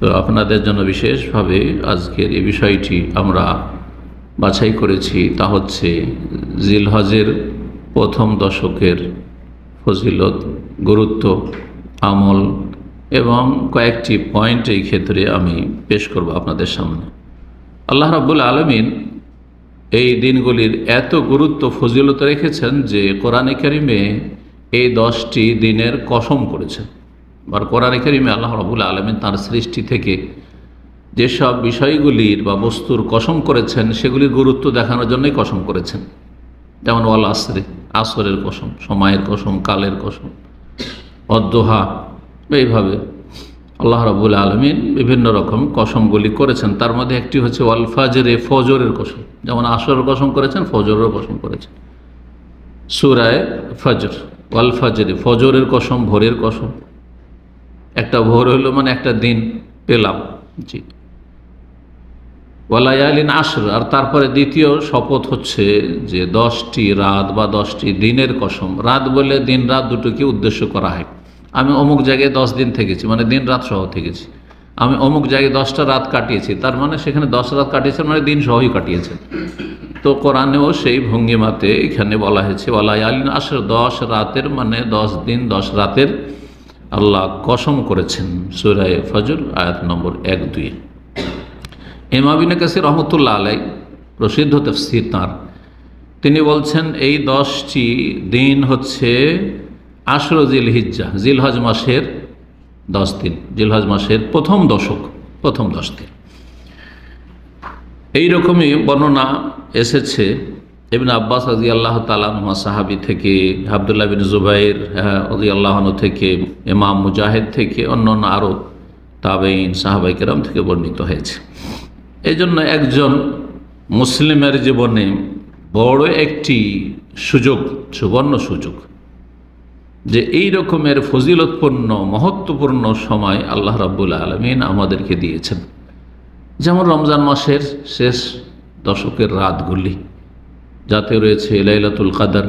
তো আপনাদের জন্য বিশেষভাবে আজকের এই বিষয়টি আমরা বাছাই করেছি, তা হচ্ছে জিলহজের প্রথম দশকের ফজিলত, গুরুত্ব, আমল এবং কয়েকটি পয়েন্ট এই ক্ষেত্রে আমি পেশ করব আপনাদের সামনে। আল্লাহ রাব্বুল আলামিন এই দিনগুলির এত গুরুত্ব ফজিলত রেখেছেন যে কোরআনে কারিমে এই 10টি দিনের কসম করেছেন। আর কোরআনে কারিমে আল্লাহ রাব্বুল আলামিন তাঁর সৃষ্টি থেকে যেসব বিষয়গুলির বা বস্তুর কসম করেছেন সেগুলির গুরুত্ব দেখানোর জন্যই কসম করেছেন। যেমন ওয়াল আসরে, আসরের কসম, সময়ের কসম, কালের কসম, অদ্দোহা, এইভাবে আল্লাহ রাব্বুল আলামিন বিভিন্ন রকম কসমগুলি করেছেন। তার মধ্যে একটি হচ্ছে ওয়াল ফাজরে, ফজরের কসম। যেমন আসরের কসম করেছেন, ফজরের কসম করেছেন সূরায়ে ফজর। ওয়াল ফাজরে, ফজরের কসম, ভোরের কসম। একটা ভোর হলো মানে একটা দিন পেলাম, জি। ওয়ালায়ালিন আশর, আর তারপরে দ্বিতীয় শপথ হচ্ছে যে 10টি রাত বা 10টি দিনের কসম। রাত বলে দিন রাত দুটোকে উদ্দেশ্য করা হয়। আমি অমুক জায়গায় 10 দিন থেকেছি, মানে দিন রাত সহ থেকেছি। আমি অমুক জায়গায় 10টা রাত কাটিয়েছি, তার মানে সেখানে 10 রাত কাটিয়েছেন, মানে দিন সহই কাটিয়েছেন। তো কোরআনেও সেই ভঙ্গিমাতে এখানে বলা হয়েছে ওয়ালায়ালিন আশর, 10 রাতের মানে 10 দিন 10 রাতের আল্লাহ কসম করেছেন। সূরা ফজর আয়াত নম্বর 1-2। ইমাম ইবনে কাসির রহমতুল্লাহ আলাই, প্রসিদ্ধ তাফসীর তাঁর, তিনি বলছেন এই 10টি দিন হচ্ছে আশর জিলহিজ্জা, জিলহজ মাসের 10 দিন, জিলহজ মাসের প্রথম দশক, প্রথম 10 দিন। এইরকমই বর্ণনা এসেছে ইবনে আব্বাস রাদিয়াল্লাহু তাআলা আনহু সাহাবী থেকে, আব্দুল্লাহ বিন জুবাইর রাদিয়াল্লাহু আনহু থেকে, ইমাম মুজাহিদ থেকে, অন্যান্য আরও তাবেঈন সাহাবায়ে কেরাম থেকে বর্ণিত হয়েছে। এই জন্য একজন মুসলিমের জীবনে বড় একটি সুযোগ, সুবর্ণ সুযোগ, যে এই রকমের ফজিলতপূর্ণ মহত্বপূর্ণ সময় আল্লাহ রাব্বুল আলামিন আমাদেরকে দিয়েছেন। যেমন রমজান মাসের শেষ দশকের রাতগুলি, যাতে রয়েছে লাইলাতুল কদর,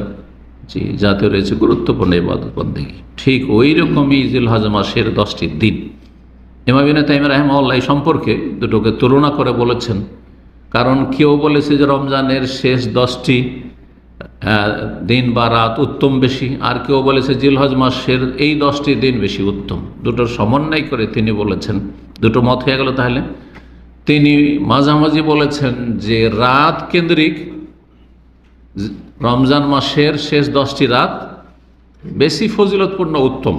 জি, যাতে রয়েছে গুরুত্বপূর্ণ ইবাদত বন্দেগী, ঠিক ওই রকমই জিলহজ মাসের 10টি দিন। ইমাম ইবনে তাইমিয়া রাহিমাহুল্লাহ এই সম্পর্কে দুটোকে তুলনা করে বলেছেন। কারণ কেউ বলেছে যে রমজানের শেষ 10টি দিন বা রাত উত্তম বেশি, আর কেউ বলেছে জিলহজ মাসের এই 10টি দিন বেশি উত্তম। দুটোর সমন্বয় করে তিনি বলেছেন, দুটো মত হয়ে গেল। তাহলে তিনি মাঝামাঝি বলেছেন যে রাত কেন্দ্রিক রমজান মাসের শেষ 10টি রাত বেশি ফজিলতপূর্ণ, উত্তম।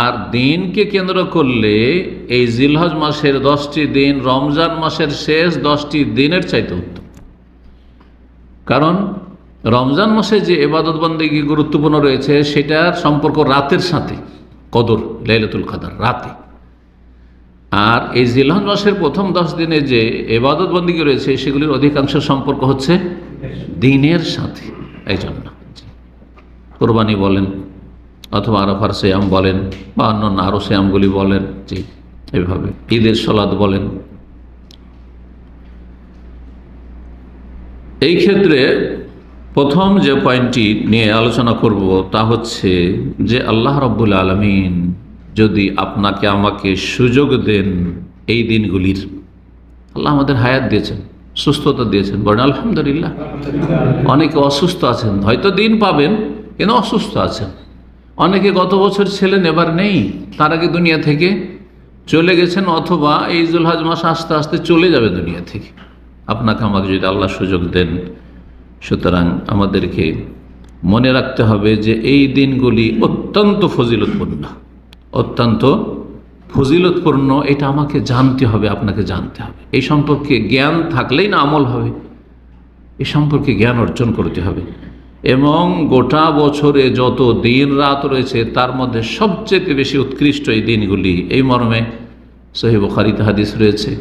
আর দিনকে কেন্দ্র করলে এই জিলহজ মাসের 10টি দিন রমজান মাসের শেষ 10টি দিনের চাইতে উত্তম। কারণ রমজান মাসে যে ইবাদত বন্দেগী গুরুত্বপূর্ণ রয়েছে সেটার সম্পর্ক রাতের সাথে, কদর, লাইলাতুল কদর রাতে। আর এই জিলহজ মাসের প্রথম 10 দিনে যে ইবাদত বন্দেগী রয়েছে সেগুলির অধিকাংশ সম্পর্ক হচ্ছে দিনের সাথে। এই জন্য কোরবানি বলেন অথবা আরাফার সিয়াম বলেন বা অন্যান্য আরও সিয়ামগুলি বলেন, জি, এইভাবে ঈদের সালাত বলেন। এই ক্ষেত্রে প্রথম যে পয়েন্টটি নিয়ে আলোচনা করব তা হচ্ছে যে আল্লাহ রাব্বুল আলামিন যদি আপনাকে আমাকে সুযোগ দেন এই দিনগুলির, আল্লাহ আমাদের হায়াত দিয়েছেন, সুস্থতা দিয়েছেন, বলেন আলহামদুলিল্লাহ। অনেকে অসুস্থ আছেন, হয়তো দিন পাবেন কিন্তু অসুস্থ আছেন। অনেকে গত বছর ছিলেন, এবার নেই, তার আগে দুনিয়া থেকে চলে গেছেন, অথবা এই জিলহজ মাস আস্তে আস্তে চলে যাবে দুনিয়া থেকে। আপনাকে আমাকে যদি আল্লাহ সুযোগ দেন, সুতরাং আমাদেরকে মনে রাখতে হবে যে এই দিনগুলি অত্যন্ত ফজিলতপূর্ণ, অত্যন্ত ফজিলতপূর্ণ। এটা আমাকে জানতে হবে, আপনাকে জানতে হবে। এই সম্পর্কে জ্ঞান থাকলেই না আমল হবে, এই সম্পর্কে জ্ঞান অর্জন করতে হবে। এবং গোটা বছরে যত দিন রাত রয়েছে তার মধ্যে সবচেয়ে বেশি উৎকৃষ্ট এই দিনগুলি। এই মর্মে সহিহ বুখারীতে হাদিস রয়েছে,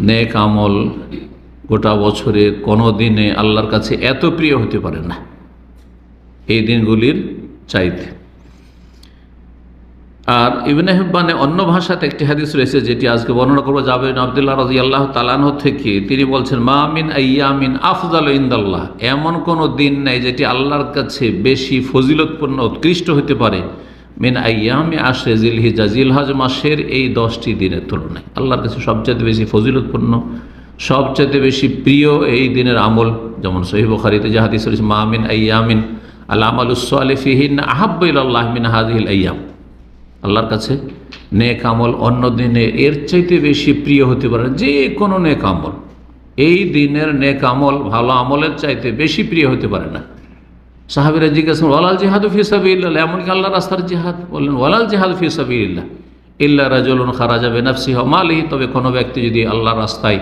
নেক আমল গোটা বছরে কোনো দিনে আল্লাহর কাছে এত প্রিয় হতে পারে না এই দিনগুলির চাইতে। আর ইবনে হিব্বানে অন্য ভাষাতে একটি হাদিস রয়েছে যেটি আজকে বর্ণনা করবো, জাবের বিন আব্দুল্লাহ রাদিয়াল্লাহু তাআলা আনহু থেকে। তিনি বলছেন, মা মিন আইয়ামিন আফযালু ইনদাল্লাহ, এমন কোনো দিন নেই যেটি আল্লাহর কাছে বেশি ফজিলতপূর্ণ উৎকৃষ্ট হতে পারে, মিন আইয়ামে আশরে জিলহিজ্জা, জিলহজ মাসের এই 10টি দিনের তুলনায় আল্লাহর কাছে সবচেয়ে বেশি ফজিলতপূর্ণ, সবচেয়ে বেশি প্রিয় এই দিনের আমল। যেমন সহিহ বুখারীতে যে হাদিস রয়েছে, মা মিন আইয়ামিন আল আমালুস সালিহু ফিহিন্না আহাব্বু ইলাল্লাহ মিন হাযিহিল আইয়াম। আল্লাহর কাছে নেক আমল অন্য দিনে এর চাইতে বেশি প্রিয় হতে পারে যে কোনো নেক আমল। এই দিনের নেক আমল ভালো আমলের চাইতে বেশি প্রিয় হতে পারে না। সাহাবীরা জিজ্ঞাসা করেন, ওয়ালাল জিহাদু ফি সাবিলিল্লাহ, এমনকি আল্লাহর রাস্তার জিহাদ? বললেন, ওয়ালাল জিহাদু ফি সাবিলিল্লাহ ইল্লা রাজুলুন খারাজা বিনাফসিহি ওয়া মালিহি, তবে কোনো ব্যক্তি যদি আল্লাহর রাস্তায়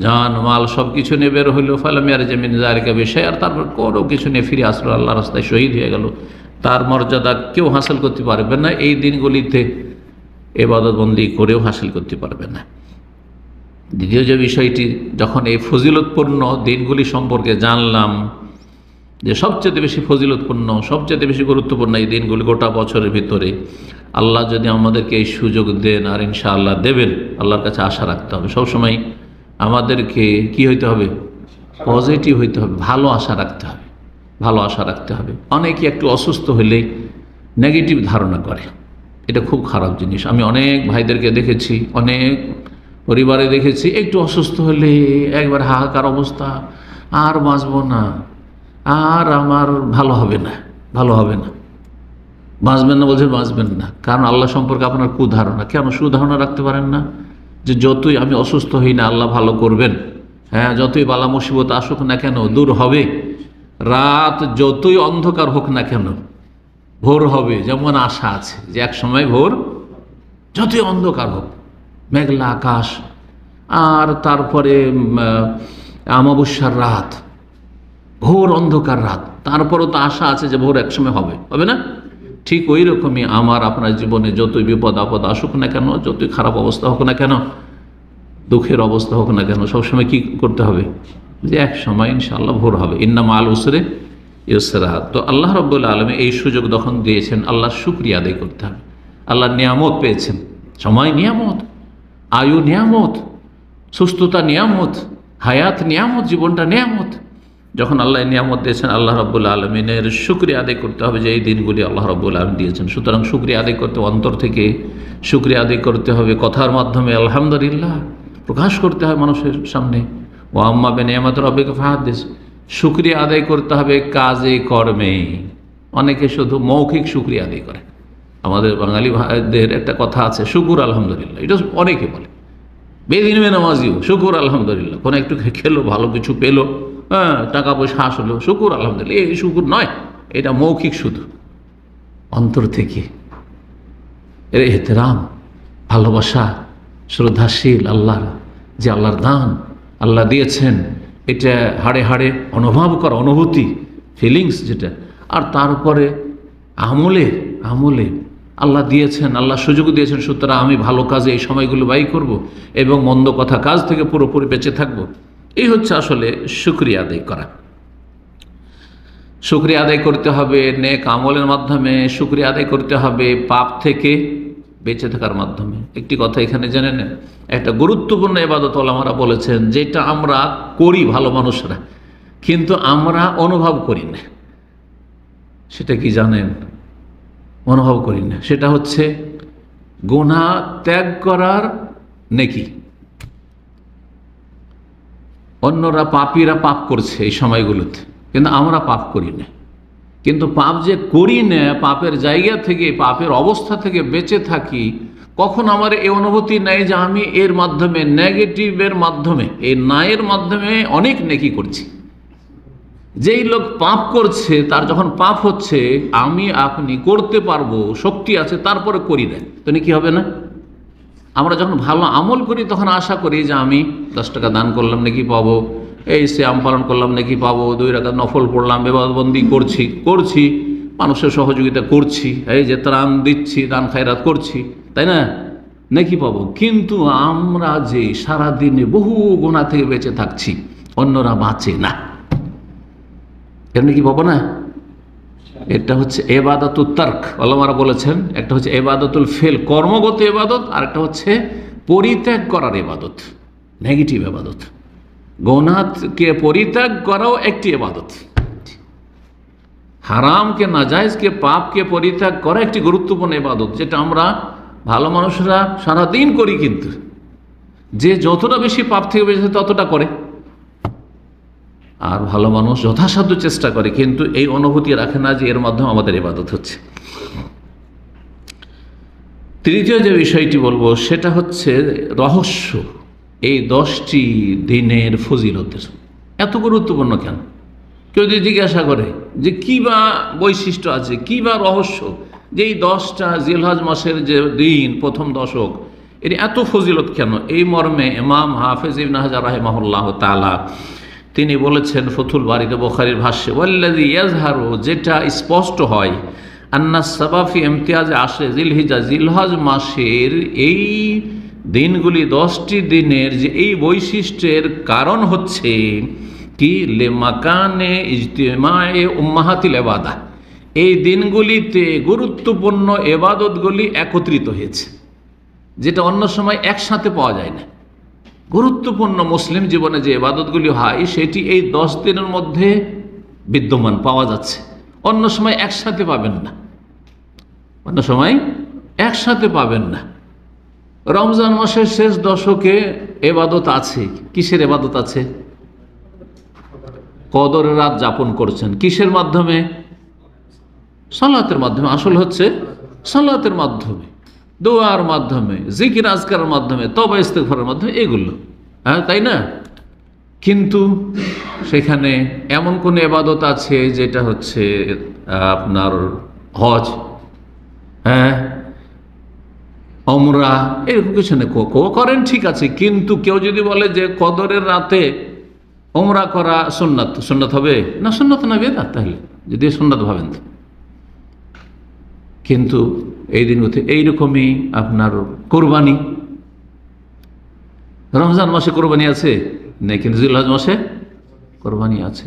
জান মাল সব কিছু নিয়ে বের হইল, ফালাম ইয়ারজি মিন যালিকা বিশাই'আন, আর তারপর কোনো কিছু নিয়ে ফিরে আসলো, আল্লাহর রাস্তায় শহীদ হয়ে গেল, তার মর্যাদা কেউ হাসিল করতে পারবে না, এই দিনগুলিতে ইবাদত বন্দি করেও হাসিল করতে পারবে না। দ্বিতীয় যে বিষয়টি, যখন এই ফজিলতপূর্ণ দিনগুলি সম্পর্কে জানলাম যে সবচেয়ে বেশি ফজিলতপূর্ণ, সবচেয়ে বেশি গুরুত্বপূর্ণ এই দিনগুলি গোটা বছরের ভিতরে, আল্লাহ যদি আমাদেরকে এই সুযোগ দেন, আর ইনশাআল্লাহ দেবেন, আল্লাহর কাছে আশা রাখতে হবে। সবসময় আমাদেরকে কি হইতে হবে? পজিটিভ হইতে হবে, ভালো আশা রাখতে হবে, ভালো আশা রাখতে হবে। অনেকে একটু অসুস্থ হলেই নেগেটিভ ধারণা করে, এটা খুব খারাপ জিনিস। আমি অনেক ভাইদেরকে দেখেছি, অনেক পরিবারে দেখেছি, একটু অসুস্থ হলে একবার হাহাকার অবস্থা, আর বাঁচবো না, আর আমার ভালো হবে না, ভালো হবে না। বাঁচবেন না বলছেন, বাঁচবেন না, কারণ আল্লাহ সম্পর্কে আপনার কুধারণা। কেন সুধারণা রাখতে পারেন না যে যতই আমি অসুস্থ হই না আল্লাহ ভালো করবেন? হ্যাঁ, যতই বালা মুসিবত আসুক না কেন দূর হবে, রাত যতই অন্ধকার হোক না কেন ভোর হবে, যেমন আশা আছে যে এক সময় ভোর, যতই অন্ধকার হোক, মেঘলা আকাশ, আর তারপরে অমাবস্যার রাত, ভোর অন্ধকার রাত, তারপরও তো আশা আছে যে ভোর একসময় হবে, হবে না? ঠিক ওই রকমই আমার আপনার জীবনে যতই বিপদ আপদ আসুক না কেন, যতই খারাপ অবস্থা হোক না কেন, দুঃখের অবস্থা হোক না কেন, সবসময় কি করতে হবে? যে এক সময় ইনশাআল্লাহ ভোর হবে, ইন্না মাল উসরে ইউসরা। তো আল্লাহ রাব্বুল আলামিন এই সুযোগ যখন দিয়েছেন, আল্লাহর শুকরিয়া আদায় করতে হবে। আল্লাহর নিয়ামত পেয়েছেন, সময় নিয়ামত, আয়ু নিয়ামত, সুস্থতা নিয়ামত, হায়াত নিয়ামত, জীবনটা নিয়ামত। যখন আল্লাহ নিয়ামত দিয়েছেন, আল্লাহ রাব্বুল আলামিনের শুকরিয়া আদায় করতে হবে যে এই দিনগুলি আল্লাহ রাব্বুল আলামিন দিয়েছেন। সুতরাং শুকরিয়া আদায় করতে, অন্তর থেকে শুকরিয়া আদায় করতে হবে, কথার মাধ্যমে আলহামদুলিল্লাহ প্রকাশ করতে হয় মানুষের সামনে। ও আম্মা বিনিয়ামাতি রাব্বিকা ফাহাদ্দিস, শুকরিয়া আদায় করতে হবে কাজে কর্মে। অনেকে শুধু মৌখিক শুকরিয়া আদায় করে। আমাদের বাঙালি ভাইদের একটা কথা আছে, শুকুর আলহামদুলিল্লাহ, এটা অনেকে বলে। বেদিনমে নামাজিও শুকুর আলহামদুলিল্লাহ, কোনো একটু খেলো, ভালো কিছু পেলো, হ্যাঁ, টাকা পয়সা আসলো, শুকুর আলহামদুলিল্লাহ। এই শুকুর নয়, এটা মৌখিক শুধু, অন্তর থেকে এর এহতেরাম, ভালোবাসা, শ্রদ্ধাশীল আল্লাহর যে আল্লাহর দান আল্লাহ দিয়েছেন, এটা হাড়ে হাড়ে অনুভব করা, অনুভূতি, ফিলিংস যেটা। আর তারপরে আমলে আমলে আল্লাহ দিয়েছেন, আল্লাহ সুযোগ দিয়েছেন, সুতরাং আমি ভালো কাজে এই সময়গুলো ব্যয় করব এবং মন্দ কথা কাজ থেকে পুরোপুরি বেঁচে থাকব। এই হচ্ছে আসলে শুকরিয়া আদায় করা। শুকরিয়া আদায় করতে হবে নেক আমলের মাধ্যমে, শুকরিয়া আদায় করতে হবে পাপ থেকে বেঁচে থাকার মাধ্যমে। একটি কথা এখানে জেনে নেন, একটা গুরুত্বপূর্ণ ইবাদত ওলামারা বলেছেন, যেটা আমরা করি ভালো মানুষরা, কিন্তু আমরা অনুভব করি না। সেটা কি জানেন? অনুভব করি না। সেটা হচ্ছে গুনাহ ত্যাগ করার নেকি। অন্যরা পাপীরা পাপ করছে এই সময়গুলোতে, কিন্তু আমরা পাপ করি না। কিন্তু পাপ যে করি না, পাপের জায়গা থেকে, পাপের অবস্থা থেকে বেঁচে থাকি, কখন আমার এই অনুভূতি নেই যে আমি এর মাধ্যমে, নেগেটিভের মাধ্যমে, এই নায়ের মাধ্যমে অনেক নেকি করছি। যেই লোক পাপ করছে, তার যখন পাপ হচ্ছে, আমি আপনি করতে পারবো, শক্তি আছে, তারপরে করি না, তো কি হবে না? আমরা যখন ভালো আমল করি তখন আশা করি যে আমি 10 টাকা দান করলাম নাকি পাবো, এই সিয়াম পালন করলাম নাকি পাবো, 2 রাকাত নফল পড়লাম, ইবাদতবন্দি করছি, মানুষের সহযোগিতা করছি, এই যে ত্রাণ দিচ্ছি, দান খায়রাত করছি, তাই না, নাকি পাবো। কিন্তু আমরা যে সারাদিনে বহু গুনাহ থেকে বেঁচে থাকছি, অন্যরা বাঁচে না, এর নাকি পাবো না? এটা হচ্ছে ইবাদাতুত তারক। ওলামারা বলেছেন, একটা হচ্ছে ইবাদাতুল ফেল, কর্মগত ইবাদত, আর একটা হচ্ছে পরিত্যাগ করার ইবাদত, নেগেটিভ ইবাদত। গুনাহকে পরিত্যাগ করাও একটি ইবাদত। হারামকে, নাজায়েজকে, পাপকে পরিত্যাগ করা একটি গুরুত্বপূর্ণ ইবাদত, যেটা আমরা ভালো মানুষরা সারাদিন করি, কিন্তু যে যতটা বেশি পাপ থেকে বেঁচে ততটা করে, আর ভালো মানুষ যথাসাধ্য চেষ্টা করে, কিন্তু এই অনুভূতি রাখে না যে এর মাধ্যমে আমাদের ইবাদত হচ্ছে। তৃতীয় যে বিষয়টি বলবো সেটা হচ্ছে রহস্য এই 10টি দিনের ফজিলতের। এত গুরুত্বপূর্ণ কেন? কেউ যদি জিজ্ঞাসা করে যে কী বা বৈশিষ্ট্য আছে, কী বা রহস্য, যে এই 10টা জিলহজ মাসের যে দিন, প্রথম দশক, এর এত ফজিলত কেন? এই মর্মে ইমাম হাফেজ ইবনে হাজার রাহিমাহুল্লাহ তাআলা তিনি বলেছেন ফতুল বারীতে, বুখারীর ভাষ্যে, ওয়াল্লাযী ইয়াজহারু, যেটা স্পষ্ট হয়, আন্না সাবাফি ইমতিয়াজ আশরে জিলহিজ্জা, জিলহজ মাসের এই দিনগুলি 10টি দিনের যে এই বৈশিষ্ট্যের কারণ হচ্ছে কি, লিমাকানে ইজতিমায়ে উম্মাহাতিল ইবাদা, এই দিনগুলিতে গুরুত্বপূর্ণ ইবাদতগুলি একত্রিত হয়েছে, যেটা অন্য সময় একসাথে পাওয়া যায় না। গুরুত্বপূর্ণ মুসলিম জীবনে যে ইবাদতগুলি হয় সেটি এই 10 দিনের মধ্যে বিদ্যমান পাওয়া যাচ্ছে, অন্য সময় একসাথে পাবেন না, অন্য সময় একসাথে পাবেন না। রমজান মাসের শেষ দশকে ইবাদত আছে, কিসের ইবাদত আছে? কদরের রাত যাপন করছেন, কিসের মাধ্যমে? সালাতের মাধ্যমে। আসল হচ্ছে সালাতের মাধ্যমে, দোয়ার মাধ্যমে, জিকির আজকারের মাধ্যমে, তওবা ইস্তিগফারের মাধ্যমে, এগুলো, হ্যাঁ, তাই না? কিন্তু সেখানে এমন কোন ইবাদত আছে যেটা হচ্ছে আপনার হজ, হ্যাঁ, ওমরা, এরকম কিছু নেই। করেন, ঠিক আছে, কিন্তু কেউ যদি বলে যে কদরের রাতে ওমরা করা সুন্নাত, সুন্নাত হবে না? সুন্নাত না, বেদাত। তাহলে যদি সুন্নাত ভাবেন, কিন্তু এই দিনগুলোতে এইরকমই আপনার কোরবানি, রমজান মাসে কোরবানি আছে নেই, কিন্তু জিলহজ মাসে কোরবানি আছে।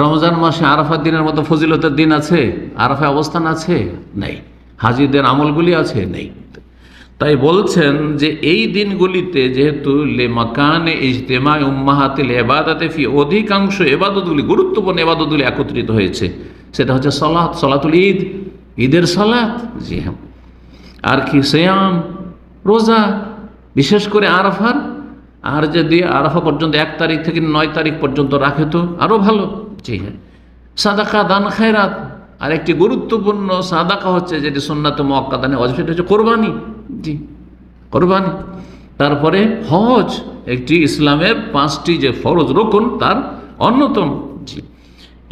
রমজান মাসে আরাফার দিনের মতো ফজিলতের দিন আছে, আরাফায় অবস্থান আছে নেই, হাজিদের আমলগুলি আছে নেই। তাই বলছেন যে এই দিনগুলিতে যেহেতু লিমাকানে ইজতিমা উম্মাহাতিল ইবাদাতে ফি, অধিকাংশ ইবাদতগুলি, গুরুত্বপূর্ণ ইবাদতগুলি একত্রিত হয়েছে, সেটা হচ্ছে সালাত, সালাতুল ঈদ, ঈদের সালাত, জি হ্যাঁ, আর কি সিয়াম, রোজা, বিশেষ করে আরাফার, আর যদি আরাফা পর্যন্ত 1 তারিখ থেকে 9 তারিখ পর্যন্ত রাখে তো আরও ভালো, জি হ্যাঁ, সাদাকা, দান, খায়রাত। আর একটি গুরুত্বপূর্ণ সাদাকা হচ্ছে যেটি সুন্নাতে মুআক্কাদানে ওয়াজিব, সেটা হচ্ছে কোরবানি, জি, কোরবানি। তারপরে হজ, একটি ইসলামের 5টি যে ফরজ রকন তার অন্যতম, জি,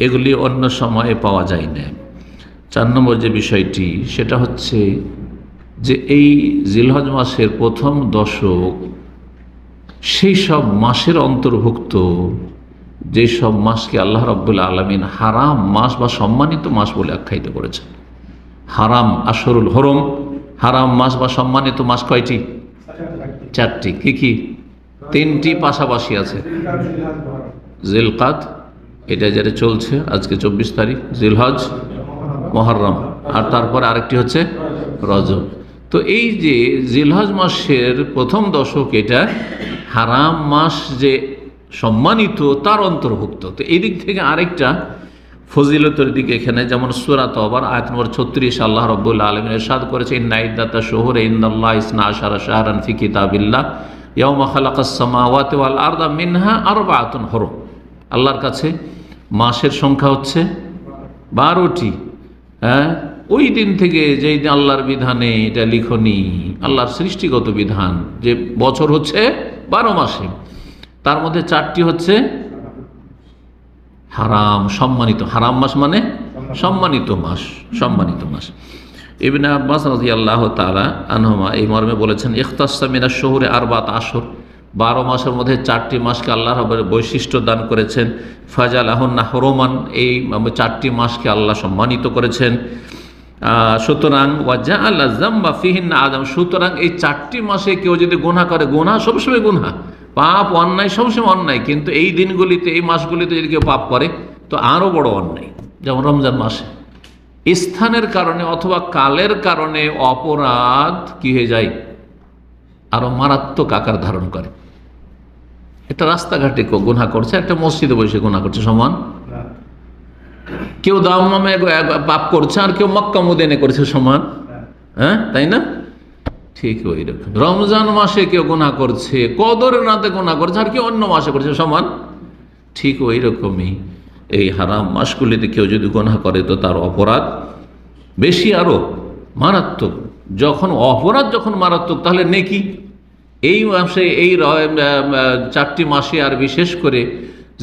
এগুলি অন্য সময়ে পাওয়া যায় না। 4 নম্বর যে বিষয়টি সেটা হচ্ছে যে এই জিলহজ মাসের প্রথম দশক সেই সব মাসের অন্তর্ভুক্ত যে সব মাসকে আল্লাহ রাব্বুল আলামিন হারাম মাস বা সম্মানিত মাস বলে আখ্যায়িত করেছেন। হারাম আশহুরুল হুরুম, হারাম মাস বা সম্মানিত মাস কয়টি? 4টি। কি কি? 3টি পাশাপাশি আছে। জিলকাদ, এটা যেটা চলছে আজকে 24 তারিখ, জিলহজ, মুহররম, আর তারপর আরেকটি হচ্ছে রজব। তো এই যে জিলহজ মাসের প্রথম দশক, এটা হারাম মাস যে সম্মানিত তার অন্তর্ভুক্ত। তো এই দিক থেকে আরেকটা ফজিলতের দিকে এখানে, যেমন সূরা তাওবার আয়াত নম্বর 36 আল্লাহ রাব্বুল আলামিন ইরশাদ করেছে, ইন্না ইদ্দাতা শুহুরি ইনদাল্লাহি 12 শাহরান ফি কিতাবিল্লাহ ইয়াওমা খালাকাস সামাওয়াতি ওয়াল আরদা মিনহা আরবাআতুন হুরুম। আল্লাহর কাছে মাসের সংখ্যা হচ্ছে 12টি। হ্যাঁ, ওই দিন থেকে যেই দিন আল্লাহর বিধানে এটা লিখনি, আল্লাহর সৃষ্টিগত বিধান, যে বছর হচ্ছে 12 মাসে, তার মধ্যে 4টি হচ্ছে হারাম, সম্মানিত। হারাম মাস মানে সম্মানিত মাস, সম্মানিত মাস। ইবনে আব্বাস রাদিয়াল্লাহু তাআলা আনহুমা এই মর্মে বলেছেন, ইখতাসসা মিনাশ শুহুরি আরবাত আশহুর, 12 মাসের মধ্যে 4টি মাসকে আল্লাহ রাব্বুল বৈশিষ্ট্য দান করেছেন। ফাজালাহুন্না হুরুমান, এই 4টি মাসকে আল্লাহ সম্মানিত করেছেন। সুতরাং ওয়াজআলা যামবা ফিহিন্না আযাম, সুতরাং এই 4টি মাসে কেউ যদি গুনাহ করে, গুনাহ সবসময় গুনাহ, পাপ অন্যায় সবসময় অন্যায়, কিন্তু এই দিনগুলিতে, এই মাসগুলিতে যদি কেউ পাপ করে তো আরও বড় অন্যায়। যেমন রমজান মাসে স্থানের কারণে অথবা কালের কারণে অপরাধ কি হয়ে যায়, আরো মারাত্মক আকার ধারণ করে। একটা রাস্তাঘাটে কেউ গুনাহ করছে, একটা মসজিদে বসে গুনাহ করছে, সমান কেউ দাম্মামে পাপ করছে আর কেউ মক্কা মদিনা করছে সমান, হ্যাঁ তাই না? ঠিক ওই রকম রমজান মাসে কেউ গুনাহ করছে, কদরের রাতে গুনাহ করছে, আর কেউ অন্য মাসে করছে সমান। ঠিক ওই রকমই এই হারাম মাসগুলিতে কেউ যদি গুনাহ করে তো তার অপরাধ বেশি, আরো মারাত্মক। যখন অপরাধ যখন মারাত্মক, তাহলে নেকি এই মাসে এই 4টি মাসে, আর বিশেষ করে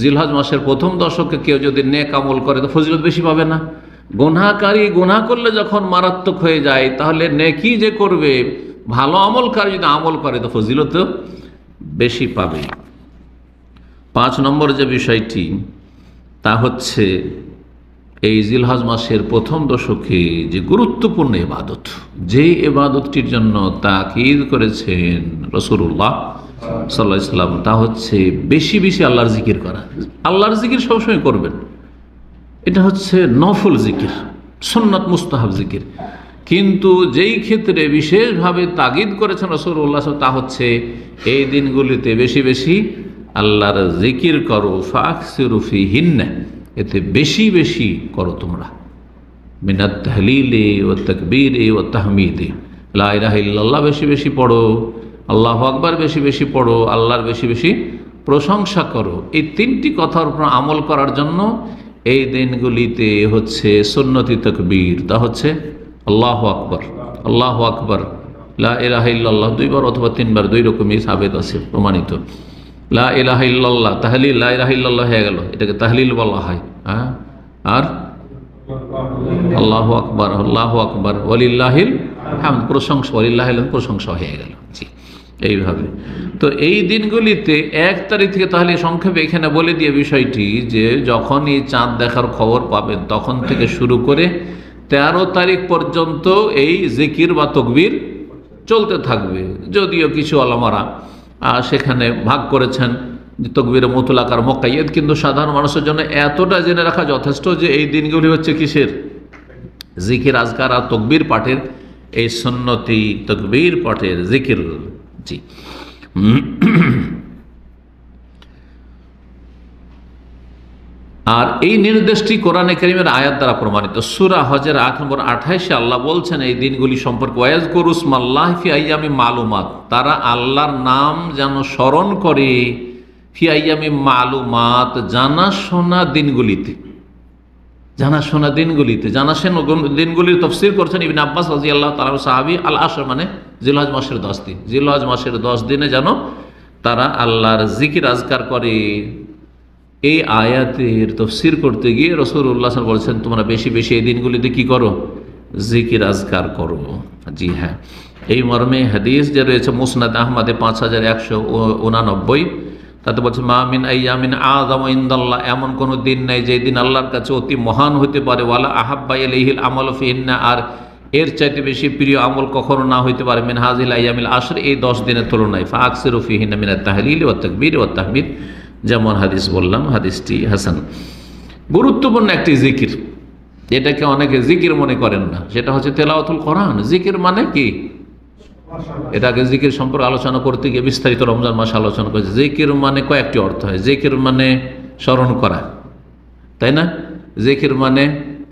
জিলহজ মাসের প্রথম দশকে কেউ যদি নেক আমল করে তো ফজিলত বেশি পাবে না? গুনাহকারী গুনাহ করলে যখন মারাত্মক হয়ে যায়, তাহলে নেকি যে করবে, ভালো আমলকারী যদি আমল করে তো ফজিলত বেশি পাবে। 5 নম্বর যে বিষয়টি, তা হচ্ছে এই জিলহজ মাসের প্রথম দশকে যে গুরুত্বপূর্ণ ইবাদত, যে ইবাদতটির জন্য তাকিদ করেছেন রাসূলুল্লাহ সাল্লাল্লাহু আলাইহি ওয়াসাল্লাম, তা হচ্ছে বেশি বেশি আল্লাহর জিকির করা। আল্লাহর জিকির সবসময় করবেন, এটা হচ্ছে নফল জিকির, সুন্নাত মুস্তাহাব জিকির। কিন্তু যেই ক্ষেত্রে বিশেষভাবে তাগিদ করেছেন রাসূলুল্লাহ, তা হচ্ছে এই দিনগুলিতে বেশি বেশি আল্লাহর জিকির করো। ফাকসিরু ফীহিন্না, এতে বেশি বেশি করো তোমরা। মিনাত তাহলিলি ওয়াত তাকবীরি ওয়াত তাহমিদি, লা ইলাহা ইল্লাল্লাহ বেশি বেশি পড়ো, আল্লাহু আকবার বেশি বেশি পড়ো, আল্লাহর বেশি বেশি প্রশংসা করো। এই 3টি কথার উপর আমল করার জন্য এই দিনগুলিতে হচ্ছে সুন্নতি তাকবীর, তা হচ্ছে আল্লাহু আকবার, আল্লাহু আকবার, লা ইলাহা ইল্লাল্লাহ 2 বার অথবা 3 বার, 2 রকমই সাবেত আছে, প্রমাণিত। লা ইলাহা ইল্লাল্লাহ তাহলিল, লা ইলাহা ইল্লাল্লাহ হয়ে গেল, এটাকে তাহলিল বলা হয়। হ্যাঁ, আর আল্লাহু আকবার, আল্লাহু আকবার, ওয়ালিল্লাহিল হামদ, প্রশংসা, ওয়ালিল্লাহিল প্রশংসা হয়ে গেল। জি, এইভাবে। তো এই দিনগুলিতে 1 তারিখ থেকে, তাহলে সংক্ষেপে এখানে বলে দিয়ে বিষয়টি, যে যখন এই চাঁদ দেখার খবর পাবেন তখন থেকে শুরু করে 13 তারিখ পর্যন্ত এই জিকির বা তকবীর চলতে থাকবে। যদিও কিছু আলেমারা সেখানে ভাগ করেছেন যে তকবীরে মুতলাক আর মুকাইয়াদ, কিন্তু সাধারণ মানুষের জন্য এতটা জেনে রাখা যথেষ্ট যে এই দিনগুলি হচ্ছে কিসের? জিকির, আজকার আর তকবীর পাঠের, এই সুন্নতি তকবীর পাঠের জিকির। জি, আর এই নির্দেশটি কোরআনে কারীমের আয়াত দ্বারা প্রমাণিত। সূরা হজের 8 নম্বর 28 আল্লাহ বলছেন এই দিনগুলি সম্পর্কে, ওয়াজকুরু ইসমাল্লাহি ফি আইয়ামি মালুমাত, তারা আল্লাহর নাম যেন স্মরণ করে, ফি আইয়ামি মালুমাত, জানাশোনা দিনগুলিতে। জানাশোনা দিনগুলিতে, জানাশোনা দিনগুলির তাফসীর করছেন ইবনে আব্বাস রাদিয়াল্লাহু তাআলা সাহাবী। আল আশর মানে জিলহজ মাসের 10 দিন, জিলহজ মাসের 10 দিনে যেন তারা আল্লাহর জিকির আজকার করে। এই আয়াতের তাফসীর করতে গিয়ে রাসূলুল্লাহ সাল্লাল্লাহু আলাইহি ওয়াসাল্লাম বলেছেন, তোমরা বেশি বেশি এই দিনগুলিতে কি করো? জিকির আজকার করো। জি হ্যাঁ, এই মর্মে হাদিস যে রয়েছে মুসনাদ আহমদে 5189, তাতে বলছে, মা মিন আইয়ামিন আযামু ইনদাল্লাহ, এমন কোনো দিন নাই যে দিন আল্লাহর কাছে অতি মহান হতে পারে, ওয়ালা আহাব্বা ইলাইহিল আমালু ফিহিন্না, আর এর চাইতে বেশি প্রিয় আমল কখনো না হইতে পারে, মিন হাযিল আইয়ামিল আশর, এই 10 দিনের তুলনায়। ফাকসিরু ফিহিন্না মিনাত তাহলিল ওয়াত তাকবীর ওয়াত তাহমিদ, যেমন হাদিস বললাম, হাদিসটি হাসান। গুরুত্বপূর্ণ একটি জিকির, এটাকে অনেকে জিকির মনে করেন না, সেটা হচ্ছে তেলাওয়াতুল কোরআন। জিকির মানে কি? এটাকে জিকির সম্পর্কে আলোচনা করতে গিয়ে বিস্তারিত রমজান মাসে আলোচনা করেছে। জিকির মানে কয়েকটি অর্থ হয়। জিকির মানে স্মরণ করা, তাই না? জিকির মানে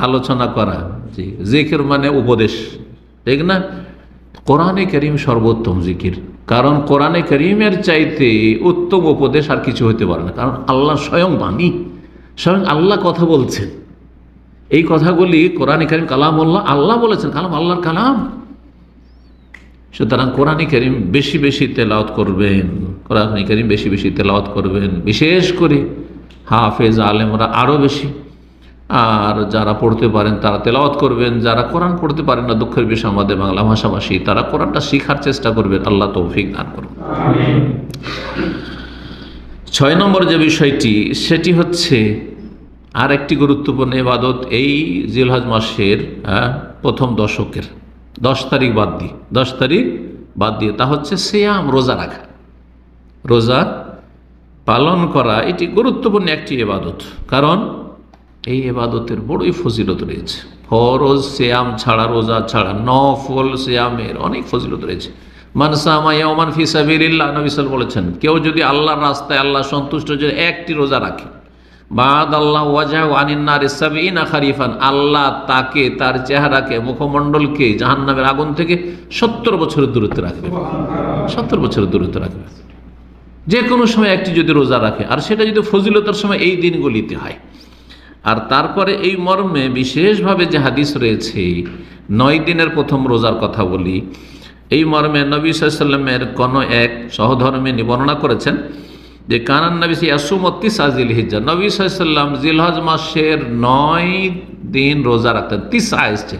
আলোচনা করা, জি। জিকির মানে উপদেশ, ঠিক না? কোরআনে কারীম সর্বোত্তম জিকির, কারণ কোরআনে কারীমের চাইতে উত্তম উপদেশ আর কিছু হতে পারে না। কারণ আল্লাহ স্বয়ং বাণী, স্বয়ং আল্লাহ কথা বলছেন। এই কথাগুলি কোরআনে কারীম কালামুল্লাহ, আল্লাহ বলেছেন, কালাম আল্লাহর কালাম। সুতরাং কোরআনে কারীম বেশি বেশি তেলাওয়াত করবেন, কোরআনে কারীম বেশি বেশি তেলাওয়াত করবেন, বিশেষ করে হাফেজ আলেমরা আরও বেশি। আর যারা পড়তে পারেন তারা তেলাওয়াত করবেন, যারা কোরআন পড়তে পারেন না, দুঃখের বিষয় আমাদের বাংলা ভাষাভাষী, তারা কোরআনটা শিখার চেষ্টা করবেন। আল্লাহ তৌফিক দান করুন। 6 নম্বর যে বিষয়টি, সেটি হচ্ছে আর একটি গুরুত্বপূর্ণ ইবাদত এই জিলহজ মাসের প্রথম দশকের 10 তারিখ বাদ দিয়ে, 10 তারিখ বাদ দিয়ে, তা হচ্ছে সিয়াম, রোজা রাখা, রোজা পালন করা। এটি গুরুত্বপূর্ণ একটি ইবাদত, কারণ এই ইবাদতের বড়ই ফজিলত রয়েছে। ফরজ সিয়াম ছাড়া, রোজা ছাড়া, নফল সিয়ামের অনেক ফজিলত রয়েছে। মান সামা ইয়াওমান ফি সাবিলিল্লাহ, নবী সাল্লাল্লাহু আলাইহি ওয়াসাল্লাম বলেছেন, কেউ যদি আল্লাহর রাস্তায়, আল্লাহ সন্তুষ্ট যে একটি রোজা রাখে, বাদ আল্লাহ ওয়াজহু আনিন নারি সাবঈনা খারিফান, আল্লাহ তাকে, তার চেহারাকে, মুখমণ্ডলকে জাহান্নামের আগুন থেকে 70 বছরের দূরত্বে রাখবে। 70 বছরের দূরত্বে রাখবে যে কোনো সময় একটি যদি রোজা রাখে, আর সেটা যদি ফজিলতের সময় এই দিনগুলিতে হয়। আর তারপরে এই মর্মে বিশেষভাবে যে হাদিস রয়েছে, 9 দিনের প্রথম রোজার কথা বলি, এই মর্মে নবী সাল্লাল্লাহু আলাইহি ওয়াসাল্লামের কোনো এক সহধর্মিণী বর্ণনা করেছেন যে কানান নবী ইয়াসুমুত্তি সাজিল হিজ্জা, নবী সাল্লাল্লাহু আলাইহি ওয়াসাল্লাম জিলহজ মাসের 9 দিন রোজা রাখতেন। 30 আসছে,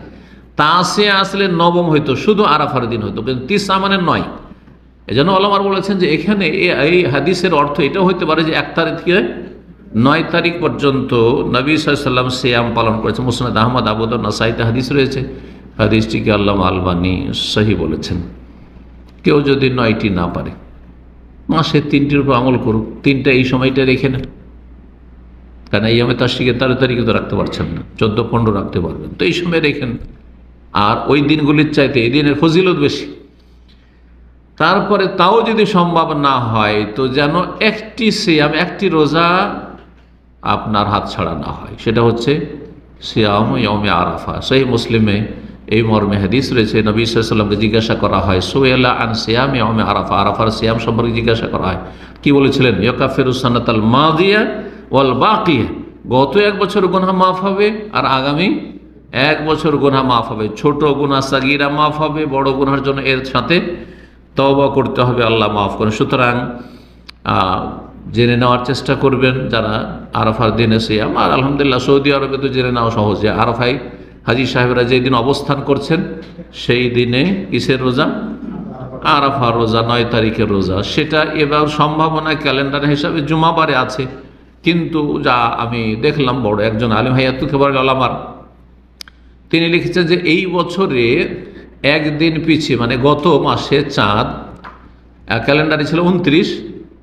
তাসে আসলে নবম হইতো, শুধু আরাফার দিন হইতো, কিন্তু 30 মানে 9। এজন্য ওলামারা বলেছেন যে এখানে এই হাদিসের অর্থ এটাও হইতে পারে যে 1 তারিখ থেকে 9 তারিখ পর্যন্ত নবী সাল্লাল্লাহু আলাইহি ওয়াসাল্লাম সিয়াম পালন করেছেন। মুসনাদ আহমদ, আবু দাউদ, নাসাইতে হাদিস রয়েছে। হাদিসটিকে আল্লামা আলবানী সহি বলেছেন। কেউ যদি 9টি না পারে, মাসে 3টির উপর আমল করুক, 3টা এই সময়টা রেখে নেন, কারণ এই আমি তাশরিকে 13 তারিখে তো রাখতে পারছেন না, 14-15 রাখতে পারবেন, তো এই সময় রেখেন। আর ওই দিনগুলির চাইতে এই দিনের ফজিলত বেশি। তারপরে তাও যদি সম্ভব না হয়, তো যেন একটি সিয়াম, একটি রোজা আপনার হাত ছাড়া না হয়, সেটা হচ্ছে সিয়াম ইয়াউমে আরাফা। সহিহ মুসলিমে এই মর্মে হাদিস রয়েছে, নবী সাল্লাল্লাহু আলাইহি ওয়াসাল্লামকে জিজ্ঞাসা করা হয়, সুয়েলা আন সিয়াম ইয়াউমে আরাফা, আরাফার সিয়াম সম্পর্কে জিজ্ঞাসা করা হয়। কি বলেছিলেন? ইয়াকাফিরুস সানাতাল মাদিয়া ওয়াল বাকিয়া, গত 1 বছর গুনাহ মাফ হবে আর আগামী 1 বছর গুনাহ মাফ হবে। ছোট গুনাহ সাগীরা মাফ হবে, বড় গুনাহের জন্য এর সাথে তওবা করতে হবে, আল্লাহ মাফ করেন। সুতরাং জেনে নেওয়ার চেষ্টা করবেন যারা আরাফার দিনে সিয়াম। আর আলহামদুলিল্লাহ সৌদি আরবে তো জেনে নেওয়া সহজ, যে আরাফায় হাজি সাহেবরা যেই দিন অবস্থান করছেন সেই দিনে কিসের রোজা? আরাফার রোজা, 9 তারিখের রোজা। সেটা এবার সম্ভাবনা ক্যালেন্ডার হিসাবে জুমাবারে আছে, কিন্তু যা আমি দেখলাম বড় একজন আলিম হায়াতুল কিবার আলামার, তিনি লিখেছেন যে এই বছরে একদিন পিছিয়ে, মানে গত মাসে চাঁদ ক্যালেন্ডারে ছিল 29,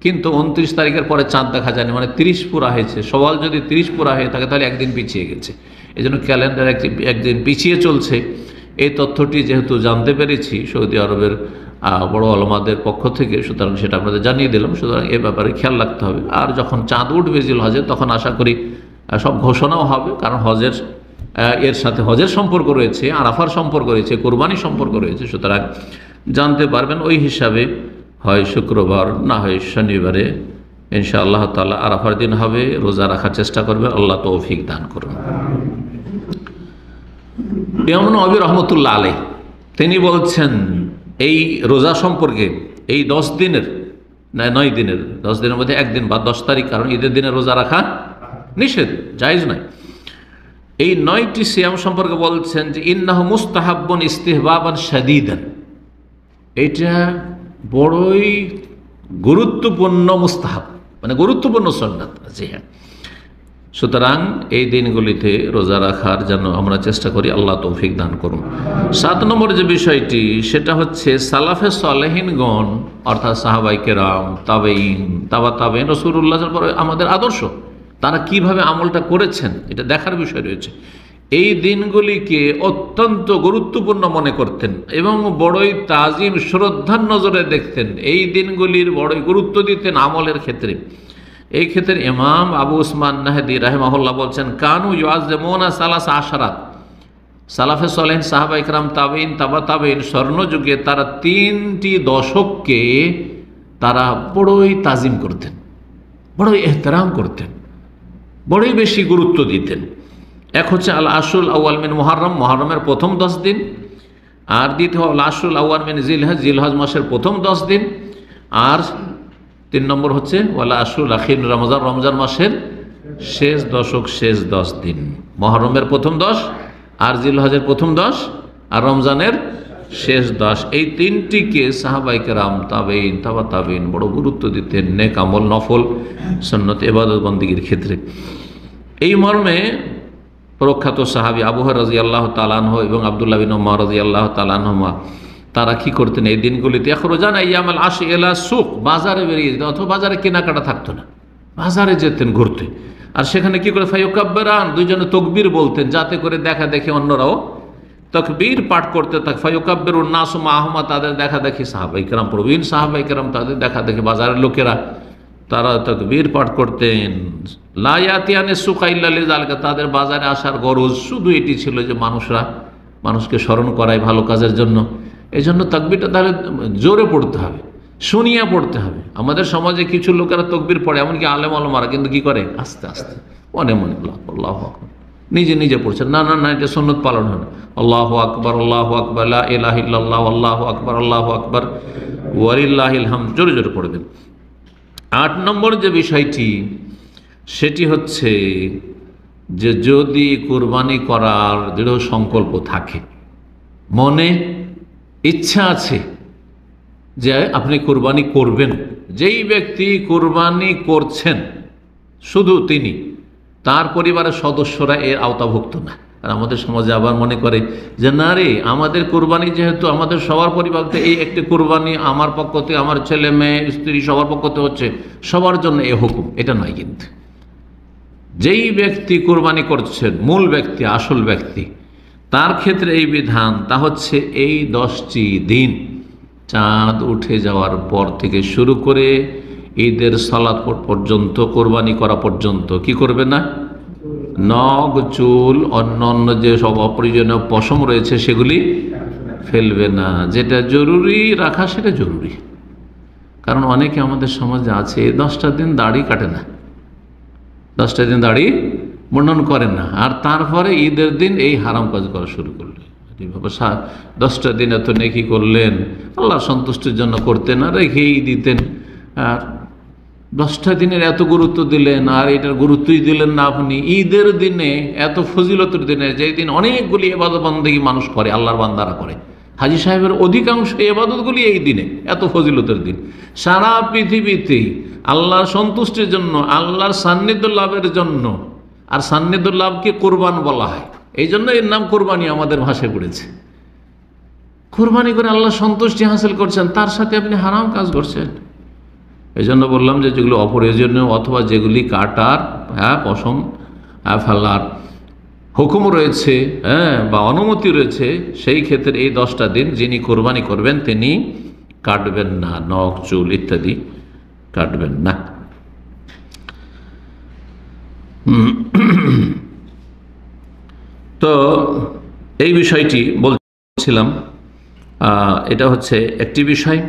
কিন্তু 29 তারিখের পরে চাঁদ দেখা যায়নি, মানে 30 পুরা হয়েছে। সওয়াল যদি 30 পুরা হয়ে থাকে তাহলে একদিন পিছিয়ে গেছে, এই জন্য ক্যালেন্ডার একদিন পিছিয়ে চলছে। এই তথ্যটি যেহেতু জানতে পেরেছি সৌদি আরবের বড় আলেমদের পক্ষ থেকে, সুতরাং সেটা আপনাদের জানিয়ে দিলাম। সুতরাং এ ব্যাপারে খেয়াল রাখতে হবে। আর যখন চাঁদ উঠবে জিলহজে, তখন আশা করি সব ঘোষণাও হবে, কারণ হজের এর সাথে হজের সম্পর্ক রয়েছে, আরাফার সম্পর্ক রয়েছে, কোরবানির সম্পর্ক রয়েছে। সুতরাং জানতে পারবেন। ওই হিসাবে হয় শুক্রবার, না হয় শনিবারে ইনশাআল্লাহ তাআলা আরাফার দিন হবে, রোজা রাখার চেষ্টা করবে। আল্লাহ তৌফিক দান করুন। ইমাম নববী রাহমাতুল্লাহ আলাইহি তিনি বলছেন এই রোজা সম্পর্কে, এই 10 দিনের, 9 দিনের, 10 দিনের মধ্যে একদিন বা 10 তারিখ, কারণ ঈদের দিনে রোজা রাখা নিষেধ, জায়েজ নয়। এই 9টি সিয়াম সম্পর্কে বলছেন যে ইন্নাহু মুস্তাহাব্বুন ইস্তিহবাবান শাদীদান, এটা বড়ই গুরুত্বপূর্ণ মুস্তাহাব, মানে গুরুত্বপূর্ণ সুন্নাত। জি হ্যাঁ, সুতরাং এই দিনগুলিতে রোজা রাখার জন্য আমরা চেষ্টা করি, আল্লাহ তৌফিক দান করুন। 7 নম্বর যে বিষয়টি, সেটা হচ্ছে সালাফে সালেহিনগণ, অর্থাৎ সাহাবায়ে কেরাম, তাবেঈন, তাবা তাবেঈন, রাসূলুল্লাহর পরে আমাদের আদর্শ, তারা কিভাবে আমলটা করেছেন এটা দেখার বিষয় রয়েছে। এই দিনগুলিকে অত্যন্ত গুরুত্বপূর্ণ মনে করতেন এবং বড়ই তাজিম, শ্রদ্ধার নজরে দেখতেন। এই দিনগুলির বড়ই গুরুত্ব দিতেন আমলের ক্ষেত্রে। এই ক্ষেত্রে ইমাম আবু উসমান নাহদি রাহিমাহুল্লাহ বলছেন, কানু ইউআজ্জিমুনা সালাসা আশরাত, সালাফে সালেহিন, সাহাবা ইকরাম, তাবেঈন, তাবা তাবেঈন, স্বর্ণযুগে তারা 3টি দশককে তারা বড়ই তাজিম করতেন, বড়ই এহতেরাম করতেন, বড়ই বেশি গুরুত্ব দিতেন। এক হচ্ছে আল আশুল আউয়াল মিন মুহররম, মুহররমের প্রথম 10 দিন, আর দ্বিতীয় আল আশুল আউয়াল মিন জিলহজ, জিলহজ মাসের প্রথম 10 দিন, আর 3 নম্বর হচ্ছে ওয়ালা আশুল আখির রমজান, রমজান মাসের শেষ দশক, শেষ 10 দিন। মুহররমের প্রথম 10, আর জিলহজের প্রথম 10, আর রমজানের শেষ 10। এই 3টিকে সাহাবায়ে কেরাম, তাবেঈন, তাবা তাবেঈন বড় গুরুত্ব দিতেন নেক আমল, নফল, সুন্নত, ইবাদত বন্দেগীর ক্ষেত্রে। এই মর্মে প্রখ্যাত সাহাবী আবু হুরায়রা রাদিয়াল্লাহু তাআলা আনহু এবং আব্দুল্লাহ বিন উমর রাদিয়াল্লাহু তাআলা আনহুমা, তারা কি করতেন এই দিনগুলিতে? ইয়াখরুজানা ইয়ামাল আশি ইলা সুক, বাজারে বেরিয়ে যেতেন, অথবা বাজারে কেনাকাটা থাকতো না, বাজারে যেতেন ঘুরতে। আর সেখানে কি করে? ফায়ুকাব্বিরান, দুইজনে তাকবীর বলতেন, যাতে করে দেখা দেখে অন্যরাও তাকবীর পাঠ করতে থাকে। ফায়ুকাব্বিরুন নাসু মাহুমা, তাদের দেখা দেখি সাহাবায়ে কেরাম, প্রবীণ সাহাবায়ে কেরাম, তাদের দেখা দেখি বাজারের লোকেরা তারা তাকবীর পাঠ করতেন। লা ইয়াতিয়ানে সুকা ইল্লা লিযালিকা, তাদের বাজারে আসার গরজ শুধু এটি ছিল যে মানুষকে স্মরণ করায় ভালো কাজের জন্য। এই জন্য তাকবীরটা তাহলে জোরে পড়তে হবে, শুনিয়া পড়তে হবে। আমাদের সমাজে কিছু লোকেরা তাকবীর পড়ে, এমনকি আলেম ওলামারা, কিন্তু কি করে আস্তে আস্তে মনে মনে আল্লাহু আকবার নিজে নিজে পড়ছে। না না না, এটা সুন্নত পালন হয় না। আল্লাহু আকবার, আল্লাহু আকবার, লা ইলাহা ইল্লাল্লাহ, আল্লাহু আকবার, আল্লাহু আকবার, ওয়ালিল্লাহিল হামদ, জোরে জোরে পড়বেন। 8 নম্বর যে বিষয়টি, সেটি হচ্ছে যে যদি কুরবানি করার দৃঢ় সংকল্প থাকে, মনে ইচ্ছা আছে যে আপনি কুরবানি করবেন, যেই ব্যক্তি কুরবানি করছেন শুধু তিনি, তার পরিবারের সদস্যরা এর আওতাভুক্ত না। আর আমাদের সমাজে আবার মনে করে যে না রে, আমাদের কুরবানি যেহেতু আমাদের সবার পরিবারতে, এই একটি কুরবানি আমার পক্ষ থেকে, আমার ছেলে মেয়ে স্ত্রী সবার পক্ষ থেকে হচ্ছে, সবার জন্য এই হুকুম। এটা নয়। কিন্তু যেই ব্যক্তি কুরবানি করছেন, মূল ব্যক্তি, আসল ব্যক্তি, তার ক্ষেত্রে এই বিধান, তা হচ্ছে এই 10টি দিন চাঁদ উঠে যাওয়ার পর থেকে শুরু করে ঈদের সালাত পর্যন্ত, কোরবানি করা পর্যন্ত কি করবে না? নখ, চুল, অন্য যে সব অপ্রয়োজনীয় পশম রয়েছে সেগুলি ফেলবে না। যেটা জরুরি রাখা সেটা জরুরি। কারণ অনেকে আমাদের সমাজে আছে 10টা দিন দাড়ি কাটে না, 10টা দিন দাড়ি মুন্ডন করে না, আর তারপরে ঈদের দিন এই হারাম কাজ করা শুরু করলে। 10টা দিন এত নেকি করলেন, আল্লাহ সন্তুষ্টির জন্য করতেন, আর রেখেই দিতেন। আর 10টা দিনের এত গুরুত্ব দিলেন, আর এটার গুরুত্বই দিলেন না আপনি ঈদের দিনে, এত ফজিলতের দিনে, যেই দিন অনেকগুলি ইবাদত বান্দেগী মানুষ করে, আল্লাহর বান্দারা করে। হাজী সাহেবের অধিকাংশ ইবাদতগুলি এই দিনে, এত ফজিলতের দিন। সারা পৃথিবীতেই আল্লাহর সন্তুষ্টির জন্য, আল্লাহর সান্নিধ্য লাভের জন্য, আর সান্নিধ্য লাভকে কোরবান বলা হয়, এই জন্য এর নাম কোরবানি আমাদের ভাষায় পড়েছে। কোরবানি করে আল্লাহ সন্তুষ্টি হাসিল করছেন, তার সাথে আপনি হারাম কাজ করছেন। এই জন্য বললাম যে যেগুলো অপ্রয়োজনীয় অথবা যেগুলি কাটার পশম ফেলার হুকুম রয়েছে, বা অনুমতি রয়েছে, সেই ক্ষেত্রে এই 10টা দিন যিনি কোরবানি করবেন তিনি কাটবেন না, নখ, চুল ইত্যাদি কাটবেন না। তো এই বিষয়টি বলছিলাম, এটা হচ্ছে একটি বিষয়।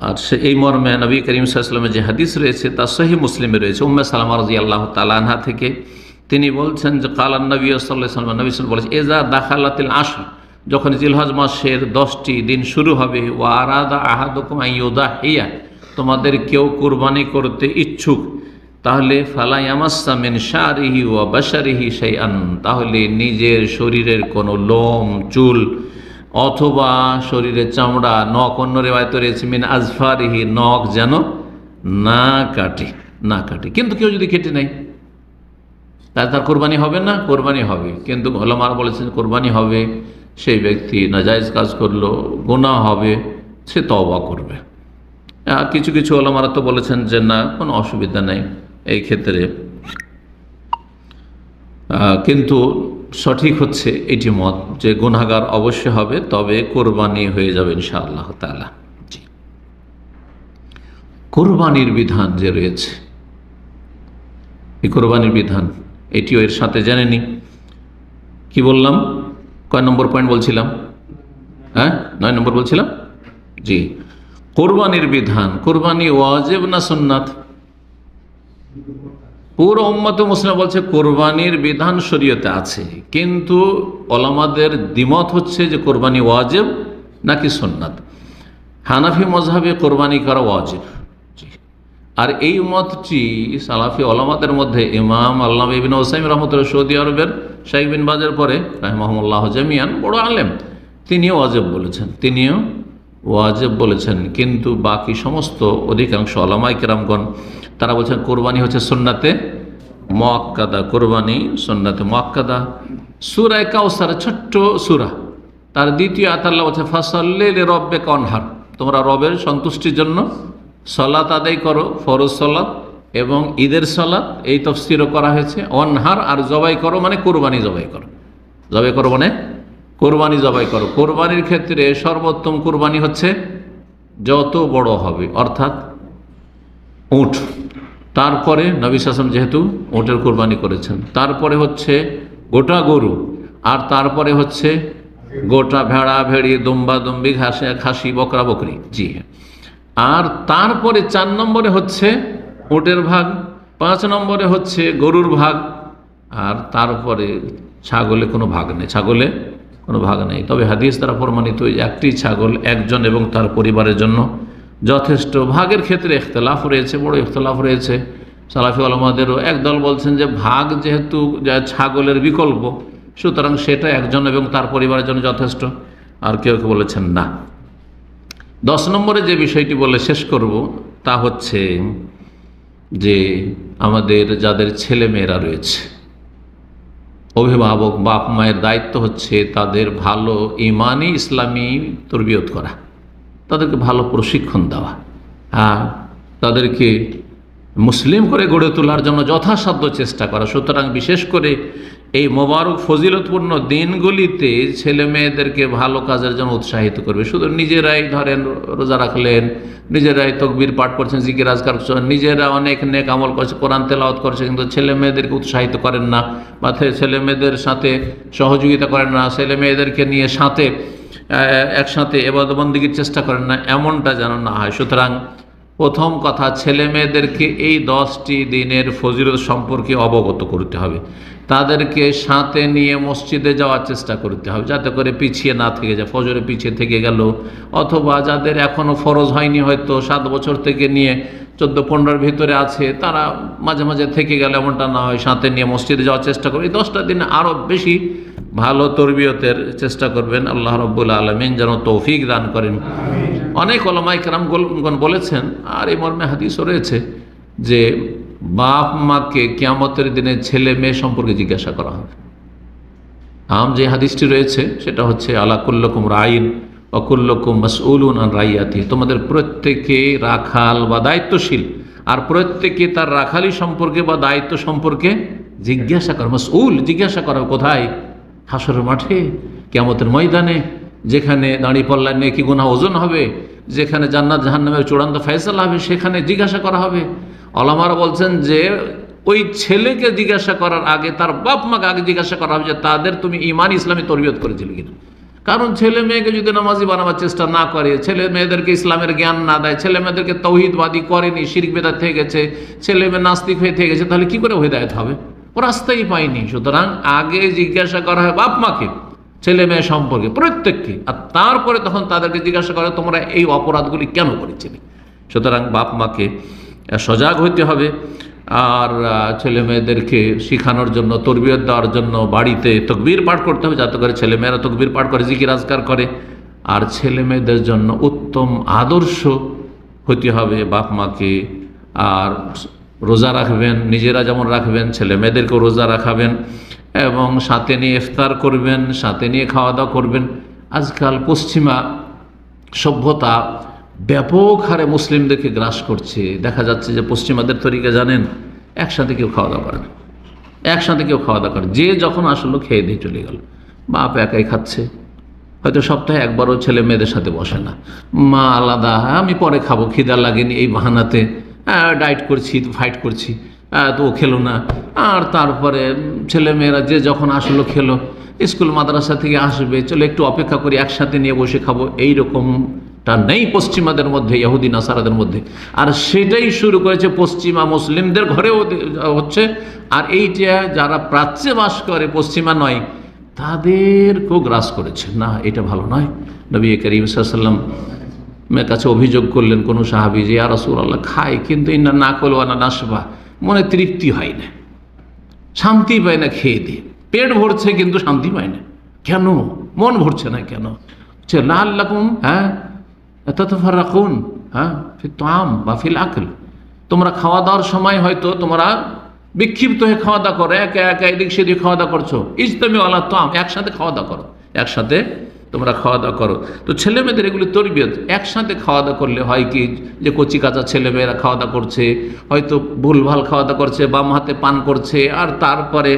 আর সে এই মর্মে নবী করিম সাল্লাল্লাহু আলাইহি ওয়াসাল্লামের যে হাদিস রয়েছে তা সহিহ মুসলিমে রয়েছে। উম্মে সালামা রাদিয়াল্লাহু তাআলা আনহা থেকে তিনি বলছেন যে কালান নবী সাল্লাল্লাহু আলাইহি ওয়াসাল্লাম, নবী সাল্লাল্লাহু আলাইহি ওয়াসাল্লাম বলেছেন, এজা দাখালাতিল আশর, যখন জিলহজ মাসের 10টি দিন শুরু হবে, ওয়া আরাদা আহাদুকুম আন ইউদাহিয়া, তোমাদের কেউ কুরবানি করতে ইচ্ছুক, তাহলে ফালা ইয়ামাসসা মিন শারিহি ওয়া বাশারিহি শাইআন, তাহলে নিজের শরীরের কোনো লোম, চুল অথবা শরীরের চামড়া, নখ, অন্য রিওয়ায়াতে রয়েছে মিন আজফারিহি, নখ যেন না কাটে। কিন্তু কেউ যদি কেটে নেয় তার কোরবানি হবে না? কোরবানি হবে, কিন্তু ওলামারা বলেছেন কোরবানি হবে, সেই ব্যক্তি নাজায়েজ কাজ করলো, গুনাহ হবে, সে তওবা করবে। আর কিছু কিছু ওলামারা তো বলেছেন যে না, কোনো অসুবিধা নেই এই ক্ষেত্রে। কিন্তু সঠিক হচ্ছে এটি মত যে গুনাহগার অবশ্যই হবে, তবে কোরবানি হয়ে যাবে ইনশাআল্লাহ তাআলা। জি, কোরবানির বিধান যে রয়েছে, এই কোরবানির বিধান এটিও এর সাথে জেনে নি। কি বললাম? কয় নম্বর পয়েন্ট বলছিলাম? 9 নম্বর বলছিলাম। জি, কোরবানির বিধান, কোরবানি ওয়াজিব না সুন্নাত? পুরো উম্মতে মুসলিম বলছে কোরবানির বিধান শরীয়তে আছে, কিন্তু ওলামাদের দ্বিমত হচ্ছে যে কোরবানি ওয়াজিব নাকি সুন্নাত। হানাফি মযহাবে কোরবানি করা ওয়াজিব, আর এই মতটি সালাফি ওলামাদের মধ্যে ইমাম আল্লামা ইবনে উসাইমিন রাহমাতুল্লাহ, সৌদি আরবের শাইখ বিন বাজের পরে রাহিমাহুল্লাহ জামিয়ান, বড় আলেম, তিনিও ওয়াজিব বলেছেন। কিন্তু বাকি সমস্ত অধিকাংশ ওলামায়ে কেরামগণ তারা বলছেন কোরবানি হচ্ছে সুন্নাতে মুআক্কাদা, কোরবানি সুন্নাতে মুআক্কাদা। সূরা কাউসার, ছোট্ট সূরা, তার দ্বিতীয় আয়াত আল্লাহ বলছে ফাসাল্লি লিরাব্বিকা ওয়ানহার, তোমরা রবের সন্তুষ্টির জন্য সালাত আদায় করো, ফরজ সালাত এবং ঈদের সালাত, এই তাফসীরও করা হয়েছে। ওয়ানহার, আর জবাই করো মানে কোরবানি জবাই করো, জবাই করো মানে কোরবানি জবাই করো। কোরবানির ক্ষেত্রে সর্বোত্তম কোরবানি হচ্ছে যত বড় হবে, অর্থাৎ উট, তারপরে নবী সাল্লাল্লাহু আলাইহি ওয়াসাল্লাম যেহেতু ওটের কোরবানি করেছেন, তারপরে হচ্ছে গোটা গরু, আর তারপরে হচ্ছে গোটা ভেড়া ভেড়ি, দুম্বা দুম্বি, খাসি বকরা বকরি। জি হ্যাঁ। আর তারপরে 4 নম্বরে হচ্ছে উটের ভাগ, 5 নম্বরে হচ্ছে গরুর ভাগ, আর তারপরে ছাগলে কোনো ভাগ নেই, ছাগলে কোনো ভাগ নেই। তবে হাদিস দ্বারা প্রমাণিত একটি ছাগল একজন এবং তার পরিবারের জন্য যথেষ্ট। ভাগের ক্ষেত্রে ইখতিলাফ রয়েছে, বড় ইখতিলাফ রয়েছে। সালাফি উলামাদেরও একদল বলছেন যে ভাগ যেহেতু ছাগলের বিকল্প, সুতরাং সেটা একজন এবং তার পরিবারের জন্য যথেষ্ট। আর কেউ কেউ বলেছেন না। 10 নম্বরে যে বিষয়টি বলে শেষ করব তা হচ্ছে যে আমাদের যাদের ছেলে মেয়েরা রয়েছে, অভিভাবক বাপ মায়ের দায়িত্ব হচ্ছে তাদের ভালো ইমানি ইসলামী তরবিয়ত করা, তাদেরকে ভালো প্রশিক্ষণ দেওয়া, তাদেরকে মুসলিম করে গড়ে তোলার জন্য যথাসাধ্য চেষ্টা করা। সুতরাং বিশেষ করে এই মোবারক ফজিলতপূর্ণ দিনগুলিতে ছেলে মেয়েদেরকে ভালো কাজের জন্য উৎসাহিত করবে। শুধু নিজেরাই ধরেন রোজা রাখলেন, নিজেরাই তকবীর পাঠ করছেন, জিকির আজকার করছেন, নিজেরা অনেক নেক আমল করছে, কোরআন তেলাওয়াত করছে, কিন্তু ছেলে মেয়েদেরকে উৎসাহিত করেন না বা ছেলে মেয়েদের সাথে সহযোগিতা করেন না, ছেলে মেয়েদেরকে নিয়ে একসাথে ইবাদত বন্দেগীর চেষ্টা করেন না, এমনটা যেন না হয়। সুতরাং প্রথম কথা, ছেলে মেয়েদেরকে এই 10টি দিনের ফজিলত সম্পর্কে অবগত করতে হবে, তাদেরকে সাথে নিয়ে মসজিদে যাওয়ার চেষ্টা করতে হবে, যাতে করে পিছিয়ে না থেকে যায়, ফজরে পিছিয়ে থেকে গেল, অথবা যাদের এখনও ফরজ হয়নি, হয়তো 7 বছর থেকে নিয়ে 14-15 ভিতরে আছে, তারা মাঝে মাঝে থেকে গেলে এমনটা না হয়, সাথে নিয়ে মসজিদে যাওয়ার চেষ্টা করবে। এই 10টা দিনে আরও বেশি ভালো তরবিয়তের চেষ্টা করবেন। আল্লাহ রাব্বুল আলামিন যেন তৌফিক দান করেন। অনেক ওলামায়ে কেরামগণ বলেছেন, আর এই মর্মে হাদিসও রয়েছে, যে বাপ মাকে কিয়ামতের দিনে ছেলে মেয়ে সম্পর্কে জিজ্ঞাসা করা হবে। যে হাদিসটি রয়েছে সেটা হচ্ছে আলা কুল্লুকুম রাইন ওয়া কুল্লুকুম মাসউলুন আন রাইয়াতি, তোমাদের প্রত্যেকে রাখাল বা দায়িত্বশীল, আর প্রত্যেকে তার রাখালি সম্পর্কে বা দায়িত্ব সম্পর্কে জিজ্ঞাসা করা। মাসউল, জিজ্ঞাসা করা কোথায়? হাসরের মাঠে, কিয়ামতের ময়দানে, যেখানে দাঁড়িপাল্লায় নেকি গুনাহ ওজন হবে, যেখানে জান্নাত জাহান্নামের চূড়ান্ত ফয়সালা হবে, সেখানে জিজ্ঞাসা করা হবে। ওলামারা বলছেন যে ওই ছেলেকে জিজ্ঞাসা করার আগে তার বাপ মাকে আগে জিজ্ঞাসা করা হবে যে তাদের তুমি ঈমান ইসলামী তরবিয়ত করেছিলে কিনা। কারণ ছেলে মেয়েকে যদি নামাজি বানাবার চেষ্টা না করে, ছেলে মেয়েদেরকে ইসলামের জ্ঞান না দেয়, ছেলে মেয়েদেরকে তৌহিদবাদী করেনি, শিরক বিদআত থেকে গেছে, ছেলে মেয়ে নাস্তিক হয়ে থেকে গেছে, তাহলে কি করে হিদায়াত হবে? ও রাস্তাই পায়নি। সুতরাং আগে জিজ্ঞাসা করা হয় বাপ মাকে ছেলে মেয়ে সম্পর্কে প্রত্যেককে, আর তারপরে তখন তাদেরকে জিজ্ঞাসা করে তোমরা এই অপরাধগুলি কেন করেছিলে। সুতরাং বাপ মাকে সজাগ হইতে হবে, আর ছেলে মেয়েদেরকে শিখানোর জন্য, তরবিয়ত দেওয়ার জন্য বাড়িতে তকবীর পাঠ করতে হবে, যাতে করে ছেলে মেয়েরা তকবীর পাঠ করে, জিকির আজকার করে। আর ছেলে মেয়েদের জন্য উত্তম আদর্শ হতে হবে বাপ মাকে। আর রোজা রাখবেন, নিজেরা যেমন রাখবেন, ছেলে মেয়েদেরকেও রোজা রাখাবেন, এবং সাথে নিয়ে ইফতার করবেন, সাথে নিয়ে খাওয়া দাওয়া করবেন। আজকাল পশ্চিমা সভ্যতা ব্যাপক হারে মুসলিমদেরকে গ্রাস করছে। দেখা যাচ্ছে যে পশ্চিমাদের তরিকা জানেন, একসাথে কেউ খাওয়া দাওয়া করে না, একসাথে কেউ খাওয়া দাওয়া করে, যে যখন আসলো খেয়ে দিয়ে চলে গেল। বাপ একাই খাচ্ছে, হয়তো সপ্তাহে একবারও ছেলে মেয়েদের সাথে বসে না, মা আলাদা, আমি পরে খাবো, খিদা লাগেনি এই বাহানাতে ডায়েট করছি, ফাইট করছি, তো ও খেলো না। আর তারপরে ছেলে মেয়েরা যে যখন আসলো খেলো, স্কুল মাদ্রাসা থেকে আসবে, চলে একটু অপেক্ষা করি, একসাথে নিয়ে বসে খাবো, এইরকমটা নেই পশ্চিমাদের মধ্যে, ইহুদি নাসারাদের মধ্যে। আর সেটাই শুরু করেছে পশ্চিমা মুসলিমদের ঘরেও হচ্ছে। আর এইটা যারা প্রাচ্যে বাস করে, পশ্চিমা নয়, তাদেরকেও গ্রাস করেছে। না, এটা ভালো নয়। নবী করিম সাল্লাল্লাহু আলাইহি ওয়াসাল্লাম কাছে অভিযোগ করলেন কোন সাহাবী যে, ইয়া রাসূলুল্লাহ, খায় কিন্তু ইন্না নাকুল ওয়া নাশবা, মনে তৃপ্তি হয় না, শান্তি পায় না খেয়ে দিয়ে, পেট ভরছে কিন্তু শান্তি পায় না। কেন মন ভরছে না? কেন? লাআল্লাকুম তাতাফাররাকুন ফি তাআম বা ফিল আকল, তোমরা খাওয়া দাওয়ার সময় হয়তো তোমরা বিক্ষিপ্ত হয়ে খাওয়া দাওয়া করো, একা একা এদিক সেদিক খাওয়া দাওয়া করছো। ইজতামিউ আলা তাআম, একসাথে খাওয়া দাওয়া করো, একসাথে তোমরা খাওয়া দাওয়া করো। তো ছেলে মেয়েদের এগুলি তরবিয়ত। একসাথে খাওয়া দাওয়া করলে হয় কি, যে কচি কাঁচা ছেলেমেয়েরা খাওয়া দাওয়া করছে, হয়তো ভুলভাল খাওয়া দাওয়া করছে, বাম হাতে পান করছে, আর তারপরে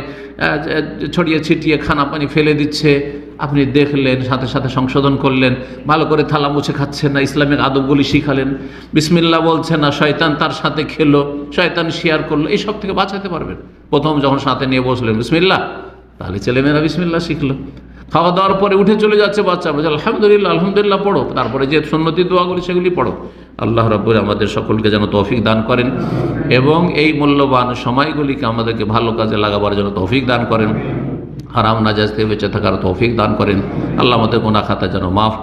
ছড়িয়ে ছিটিয়ে খানা পানি ফেলে দিচ্ছে। আপনি দেখলেন, সাথে সাথে সংশোধন করলেন, ভালো করে থালা মুছে খাচ্ছেন না, ইসলামিক আদবগুলি শিখালেন, বিসমিল্লাহ বলছে না, শয়তান তার সাথে খেলো, শয়তান শেয়ার করলো, এইসব থেকে বাঁচাতে পারবেন। প্রথম যখন সাথে নিয়ে বসলেন বিসমিল্লাহ, তাহলে ছেলেমেয়েরা বিসমিল্লাহ শিখলো। খাওয়া দাওয়ার পরে উঠে চলে যাচ্ছে বাচ্চা, বলছে আলহামদুলিল্লাহ আলহামদুলিল্লাহ পড়ো, তারপরে যে সুন্নতি দোয়াগুলি সেগুলি পড়ো। আল্লাহ রাব্বুল আমাদের সকলকে যেন তৌফিক দান করেন এবং এই মূল্যবান সময়গুলিকে আমাদেরকে ভালো কাজে লাগাবার জন্য তৌফিক দান করেন, হারাম নাজায়েজ থেকে বেঁচে থাকার তৌফিক দান করেন। আল্লাহ আমাদের গুনাহ খাতা যেন মাফ